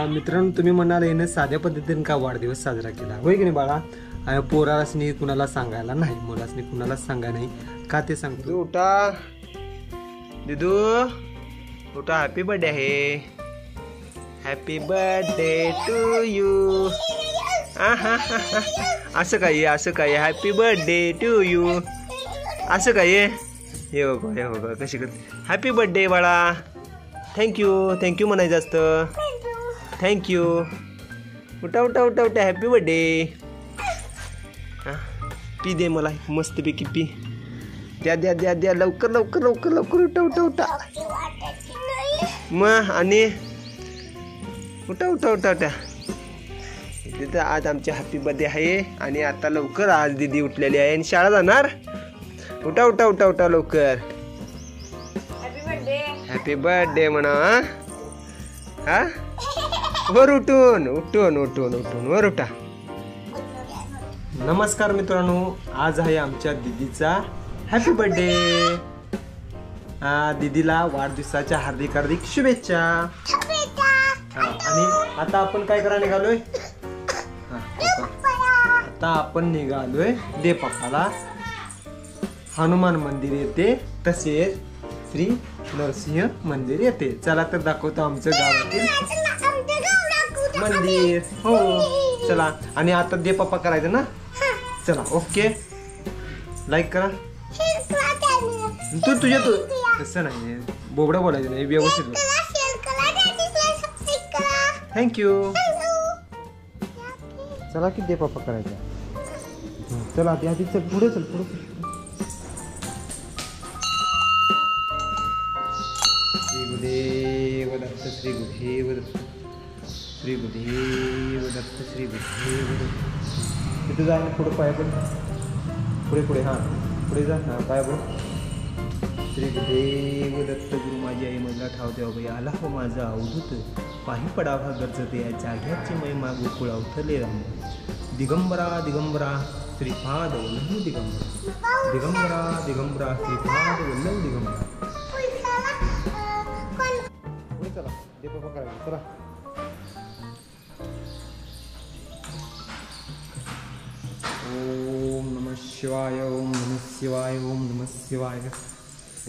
मित्रांनो, तुम्ही म्हणाल यानं साध्या पद्धतीने का वाढदिवस साजरा केला, होय की नाही बाळा? पोरासनी कुणाला सांगायला नाही, मुलासनी कुणाला सांगायला नाही. का ते सांगतो? उठा दिदू, उठा. हॅपी बर्थडे आहे. Happy birthday to you. असं काय, असं काय? हॅपी बर्थडे टू यू असं काय? हे बघ, हे बघ कशी करते. हॅपी बर्थडे बाळा. थँक्यू, थँक्यू म्हणायचं असतं. थँक्यू. उठा उठा उठा उठा. Happy birthday. पी दे मला मस्तपैकी पी. द्या द्या द्या द्या. लवकर लवकर लवकर लवकर. उठा उठा उठा. मग आणि उठा उठा उठा उठा. तिथं आज आमची हॅपी बर्थडे आहे आणि आता लवकर आज दीदी उठलेली आहे आणि शाळा जाणार. उठा उठा उठा उठा लवकर. हॅपी बर्थडे म्हणा. हा वर उठून उठून उठून उठून वर उठा. नमस्कार मित्रांनो, आज आहे आमच्या दीदीचा हॅपी बर्थडे. दीदीला वाढदिवसाच्या हार्दिक हार्दिक शुभेच्छा. आणि आता आपण काय करायला निघालोय? आता आपण निघालोय दे पप्पाला हनुमान मंदिर येते, तसेच श्री नरसिंह मंदिर येते. चला तर दाखवतो आमचं गावातील मंदिर. हो चला. आणि आता दे पप्पा करायचं ना. चला ओके. लाईक करा. तू तुझ्या तू तसं नाही, बोबडा बोलायचं नाही, व्यवस्थित. थँक्यू. चला की दे पप्पा करायचं. चला आधी आधी चल, पुढे चल, पुढे चल. श्री गुरुदेव दत्त, श्री गुरुदेव दत्त, श्री गुरुदेव दत्त, श्री गुरुदेव दत्त. तिथे जा आणि पुढे पाया पड. पुढे पुढे. हां पुढे जा. हां पाया पड. श्री गुरुदेव दत्त. गुरु माझी आई मला ठाव देवा बाई. आला हो माझा अवधूत, पाही पडावा गरजते या जाग्याची महिमा गोकुळ अवथले राम. दिगंबरा दिगंबरा श्रीपाद वल्लभ दिगंबरा. दिगंबरा दिगंबरा श्रीपाद वल्लभ दिगंबरा. चला दे पप्पा करायचं. चला. ओम नमः शिवाय. ओम नमः शिवाय. ओम नमः शिवाय.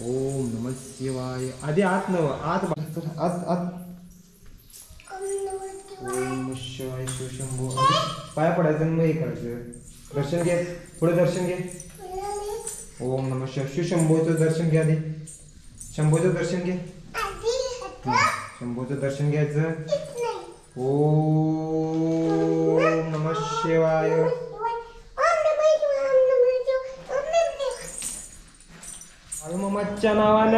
ओम नमः शिवाय. आधी आत नव आत आत आत. ओम शिवाय शिवशंभो. पाया पडायचं आणि मग हे करायचं. दर्शन घे. पुढे दर्शन घे. ओम नमः शिवाय. शिवशंभोचं दर्शन घ्या. आधी शंभोचं दर्शन घे. शंभोचं दर्शन घ्यायचं. ओम नमः शिवाय. बाळूमामाच्या नावानं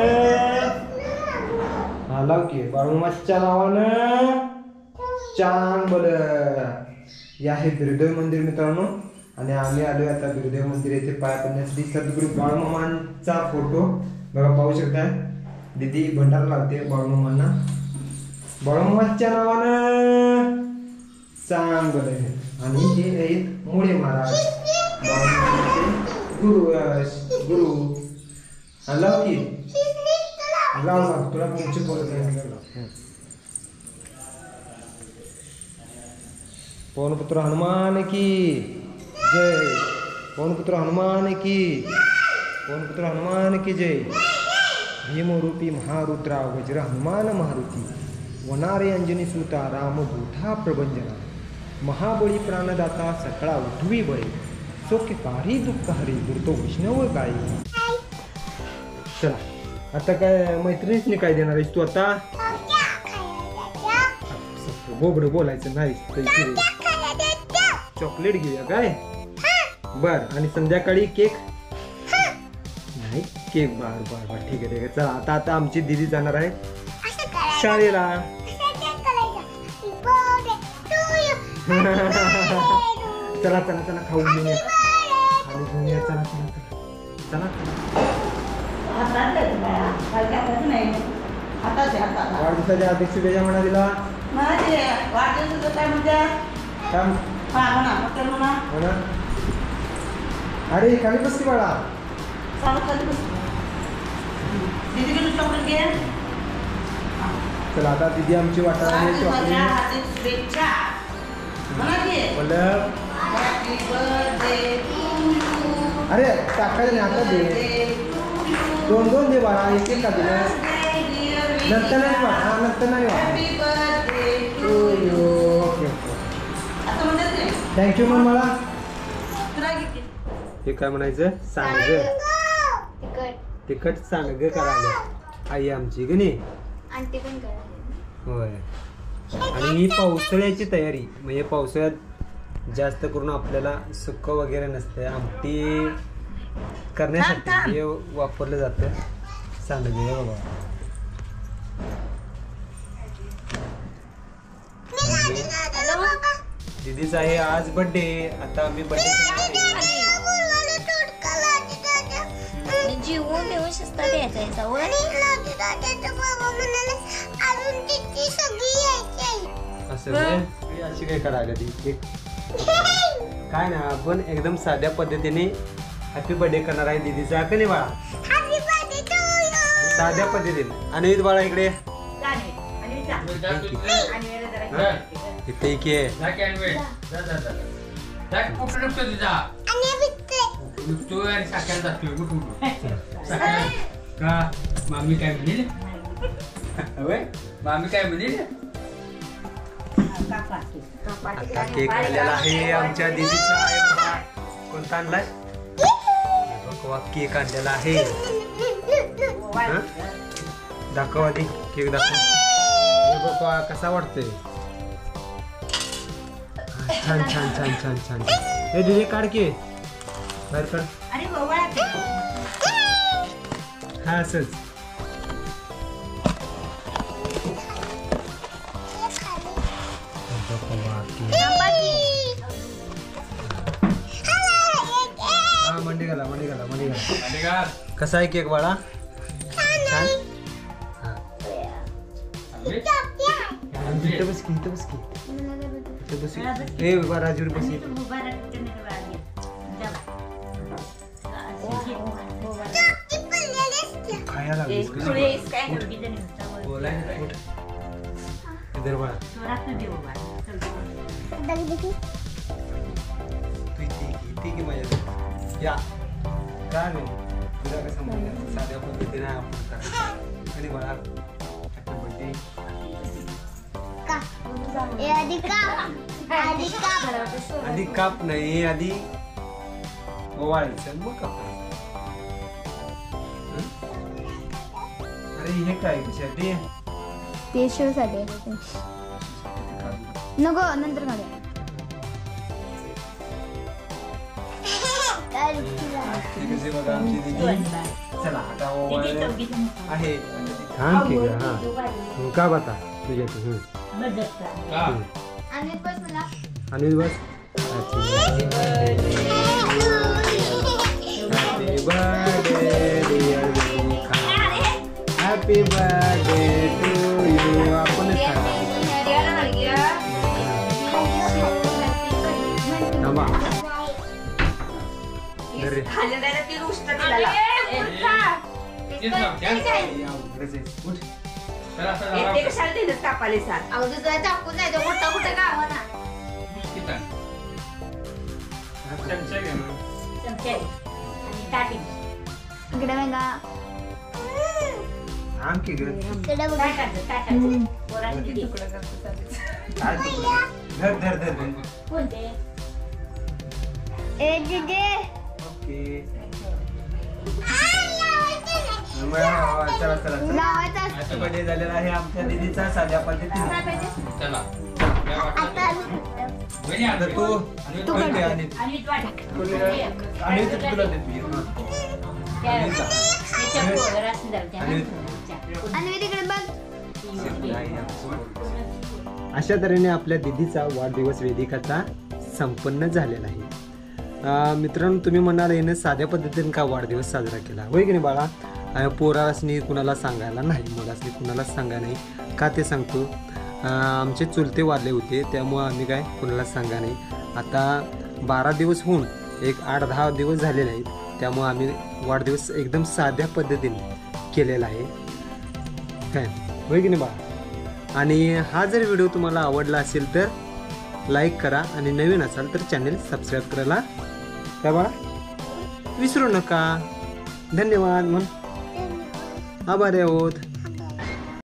आलाव की. बाळूमामाच्या नावानं चांग बोल. हे आहे बिरदेव मंदिर मित्रांनो. आणि आम्ही आलोय आता बिरदेव मंदिर येथे पाया पडण्यासाठी. सद्गुरू बाळूमामांचा फोटो बघा, पाहू शकता. दीदी भंडारा लावते बाळूमामांना. बाळूमामाच्या नावानं चांग बोल. आणि हे आहेत मुळे महाराज, बाळूमामाचे गुरु. लाव की. लाव तुला तुमची बोलत. पवनपुत्र हनुमान की जय. पवनपुत्र हनुमान की. पवनपुत्र हनुमान की जय. भीमरूपी महारुद्रा वज्र हनुमान मारुती. वनारे अंजनी सुता राम दूता प्रभंजना. महाबळी प्राणदाता सकळा उठवी बळे. सौख्यकारी दुःखहरी दुर्तो वैष्णव गाई. चला आता काय मैत्रिणीच काय देणार आहेस तू आता? बोबड बोलायचं नाही. चॉकलेट घेऊया काय? बर. आणि संध्याकाळी केक नाही. केक बर बर बर ठीक आहे ठीक आहे. चला आता आता आमची दीदी जाणार आहे शाळेला. चला चला चला खाऊ घेऊन या. खाऊ घेऊन या. चला चला चला चला. वाढदिवसाच्या हार्दिक शुभेच्छा म्हणा तिला. अरे खाली बस की बाळा. चला आता दीदी आमची वाटाणे अरे टाकायला नाही आता दे दोन दोन दे बाळा एक एक का दिलं नंतर नाही वाटा नंतर नाही ओके थँक्यू मग मला हे काय म्हणायचं सांग तिखट सांग करायला आई आमची की नाही होय आणि ही पावसाळ्याची तयारी म्हणजे पावसाळ्यात जास्त करून आपल्याला सुक्क वगैरे नसते आमटी करण्यासाठी हे वापरलं जातं सांडगे बाबा दीदीचा आहे आज बर्थडे आता आम्ही बर्थडे जीवन देऊ शकता द्यायचा असं अशी काय करायला ती काय ना आपण एकदम साध्या पद्धतीने हॅपी बर्थडे करणार आहे दीदीचा का नाही बाळा साध्या पद्धतीने आणि बाळा इकडे इथे की का मामी काय म्हणेल मामी काय म्हणेल आता केक आलेला आहे आमच्या दीदीचा आहे कोणता आणलाय बघवा केक आणलेला आहे दाखव आधी केक दाखव बघवा कसा वाटतोय छान छान छान छान छान हे दीदी काढ के बाहेर काढ हा असंच हा मंडी घाला कसा आहे केक बाळा छान इथं बस की ए बाबा राजूर बस खाया लागलीस इधर बाळा तू माझ्या या का नाही तुला कसं म्हणलं साध्या पद्धतीने आपण करायचं आणि बाळा हॅपी बर्थडे आधी काप नाही आधी ओवाळायचं मग कापायचं अरे हे काय कशासाठी ते शिवसाठी नको नंतर काढूया बघा आमची दीदी चला आता आहे छान केक हा का बता तुझ्या आणि बस happy birthday dear happy birthday to you आपण थांबा बर्थडे झालेला आहे आमच्या दीदीचा साध्या पद्धतीने अशा तऱ्हेने आपल्या दीदीचा वाढदिवस वेदिकाचा संपन्न झालेला आहे. मित्रांनो तुम्ही म्हणाल याने साध्या पद्धतीने का वाढदिवस साजरा केला होय की नाही बाळा. पोरासनी कुणाला सांगायला नाही मुलासनी कुणाला सांगायला नाही का ते सांगतो आमचे चुलते वारले होते त्यामुळं आम्ही काय कुणाला सांगा नाही. आता 12 दिवस होऊन एक 8-10 दिवस झालेले आहेत त्यामुळं आम्ही वाढदिवस एकदम साध्या पद्धतीने केलेला आहे. काय होय की नाही बाळा. आणि हा जर व्हिडिओ तुम्हाला आवडला असेल तर लाईक करा आणि नवीन असाल तर चॅनल सबस्क्राईब करायला काय बाळा विसरू नका. धन्यवाद. मग आभारी आहोत.